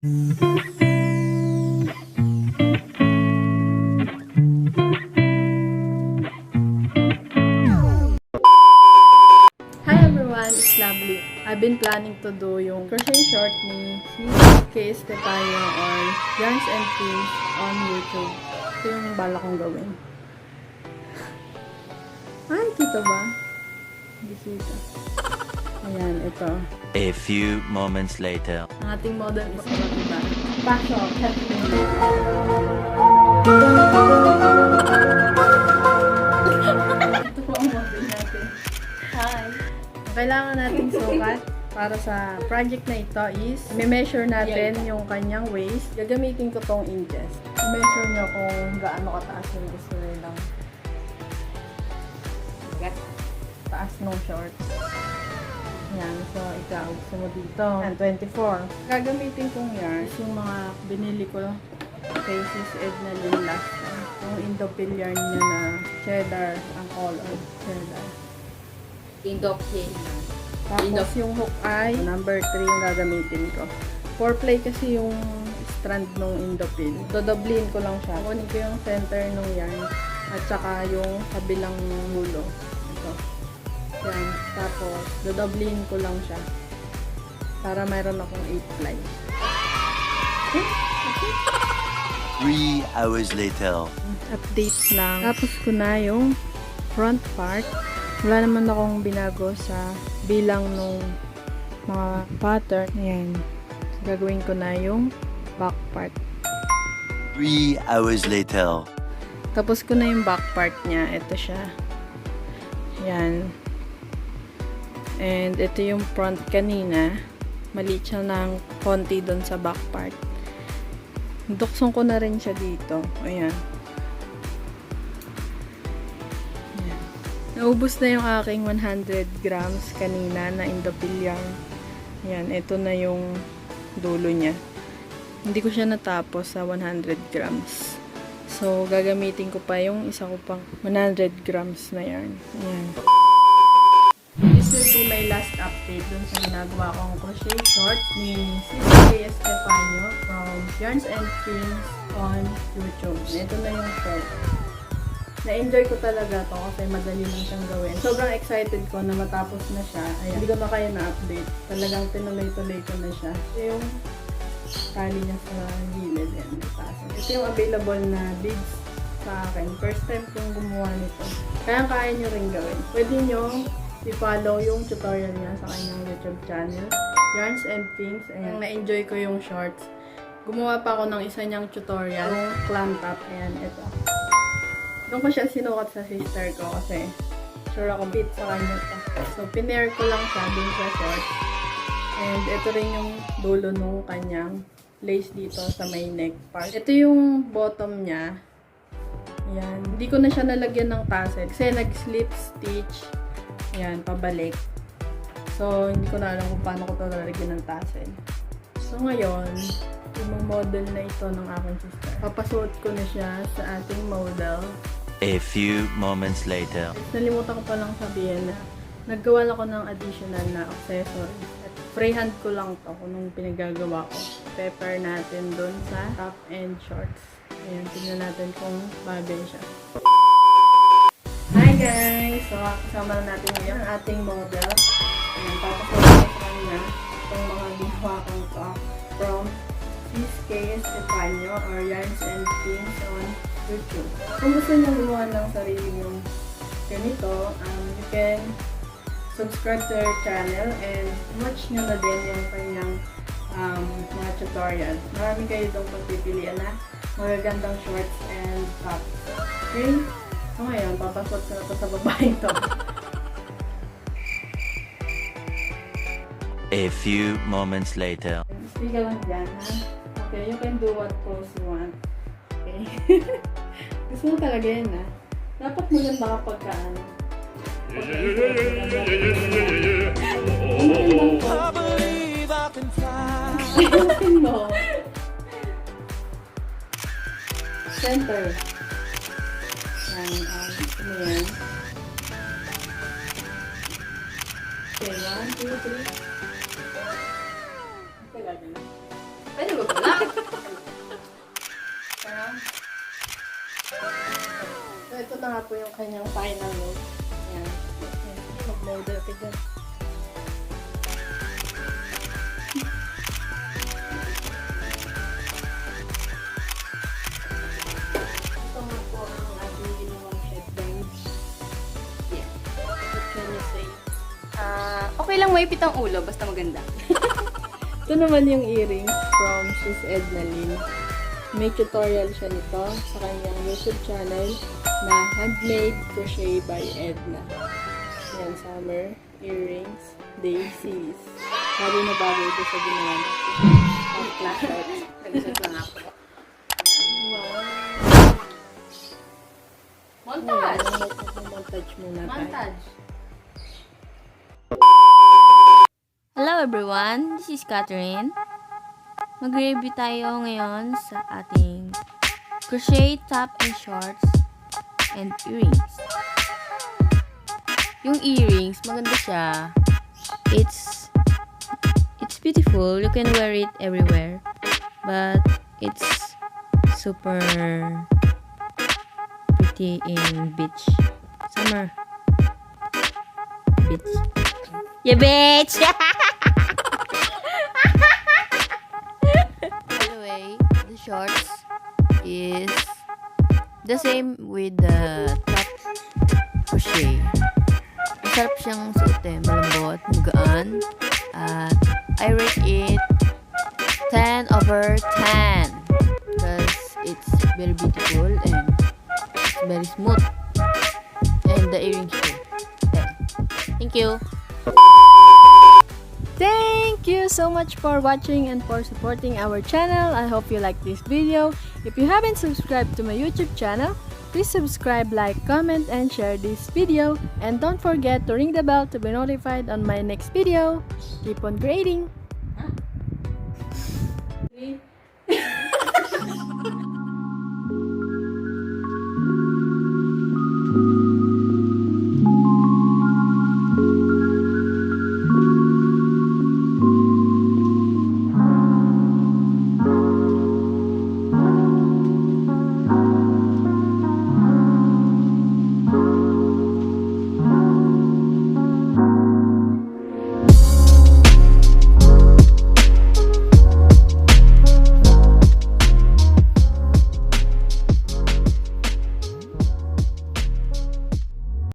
everyone, it's Lovely. I've been planning to do yung crochet short ni CK Estefano or Yarns and Pins on YouTube. Ito yung bala kong gawin. Ay, kita ba? Hindi kita. Ayan, ito. A few moments later. Ang ating model is diba? Pasok, help me. Ito po ang model natin. Hi! Kailangan nating sukat para sa project na ito is i-measure natin yung kanyang waist. Gagamitin ko tong inches. I-measure nyo kung gaano kataas yung gusto nilang taas ng shorts. Yan. So, ikaw, gusto mo dito. Yan, 24. Gagamitin kong yarn yung mga binili ko kay Sis Edna Lynn last time. Yung Indopil yarn niya na cheddar, ang color cheddar. Indopil. Tapos yung hook ay number 3 yung gagamitin ko. 4-play kasi yung strand ng Indopil. Dodoblin ko lang siya. Kunin ko yung center ng yarn at saka yung kabilang mulo. Ito. Yan. Tapos, dodoblin ko lang siya. Para mayroon akong 8-ply. Okay? 3 hours later. Updates lang. Tapos ko na yung front part. Wala naman akong binago sa bilang nung mga pattern. Ayan. Gagawin ko na yung back part. 3 hours later. Tapos ko na yung back part niya. Ito siya. Ayan. And ito yung front kanina. Maliit siya ng konti doon sa back part. Dukson ko na rin siya dito. Ayan. Ayan. Naubos na yung aking 100 grams kanina na Indopil yarn. Ayan. Ito na yung dulo niya. Hindi ko siya natapos sa 100 grams. So, gagamitin ko pa yung isa ko pang 100 grams na yarn. Ayan. This will be my last update dun sa ginagawa kong crochet short ni CK Estefano from Yarns and Pins on YouTube. Ito na yung short. Na-enjoy ko talaga to kasi madali lang siyang gawin. Sobrang excited ko na matapos na siya. Ayan, hindi ko na kaya na-update. Talagang tinuloy-tuloy ko na siya. Ito yung tali niya sa gilid. Ayan, ito yung available na beads sa akin. First time kong gumawa nito. Kaya nyo rin gawin. Pwede nyo i-follow yung tutorial niya sa kanyang YouTube channel, Yarns and Pins. Ayan, na-enjoy ko yung shorts. Gumawa pa ako ng isa niyang tutorial, yung clam top. Ayan, ito. Doon ko siya sinukat sa sister ko kasi sure ako fit sa kanya ito. So, pinair ko lang siya dun sa shorts. And ito rin yung dulo nung kanyang lace dito sa may neck part. Ito yung bottom niya. Ayan. Hindi ko na siya nalagyan ng tassel kasi nag-slip stitch. Ayan, pabalik. So, hindi ko na alam kung paano ko ito lalagyan ng tassel. So, ngayon, yung model na ito ng aking sister. Papasuot ko na siya sa ating model. A few moments later. Nalimutan ko palang sabihin na naggawa ako ng additional na accessories. At freehand ko lang ito kung nung pinagagawa ko. Pepper natin dun sa top and shorts. Ayan, tingnan natin kung bagay siya. Hi guys! So, kasama na natin ngayon ang ating model. Ayan, papasukin ko sa kanya itong mga ginawa kong top from CK Estefano or Yarns and Pins on YouTube. Kung gusto nyo gumawa ng sarili yung ganito, you can subscribe to our channel and watch nyo na din yung kanyang mga tutorial. Marami kayo itong pagpipilian na magagandang shorts and tops. Okay? So ngayon, papasot ko na ito sa babaeng to. A few moments later. Stay ka lang dyan, ha? Okay, you can do what pose you want. Okay? Gusto mo talaga yun, ha? Dapat maganda kapag ka, ano? Ayusin mo. Center. Yan, ito mo yan. Okay, 1, 2, 3. Okay, lagi na. Pwede ba pala? So, ito na nga po yung kanyang final look. Ayan. Mag-model ka dyan. Ito nga po ang ating ginawang headband. Yeah. What can you say? Okay lang may pitang ulo, basta maganda. Ito naman yung earrings from She's Edna Lin. May tutorial siya nito sa kanyang YouTube channel na Handmade Crochet by Edna. Yan, summer earrings, daisies. Sabi na bagay ito sa ginawa natin. Ang flashlight. Nag-isip lang ako. Wow. Montage! Montage muna tayo. Montage! Hello everyone, this is Catherine. Mag-review tayo ngayon sa ating crochet top and shorts and earrings. Yung earrings, maganda siya. It's beautiful. You can wear it everywhere. But it's super pretty in beach. Summer. Beach. Yeah, bitch! Anyway, the shorts is the same with the top crochet. Masarap siyang suotin, malambot, magaan. At I rate it 10/10 because it's very beautiful and it's very smooth. And the earrings too. 10. Thank you. Thank you so much for watching and for supporting our channel. I hope you like this video. If you haven't subscribed to my YouTube channel, please subscribe, like, comment, and share this video. And don't forget to ring the bell to be notified on my next video. Keep on creating!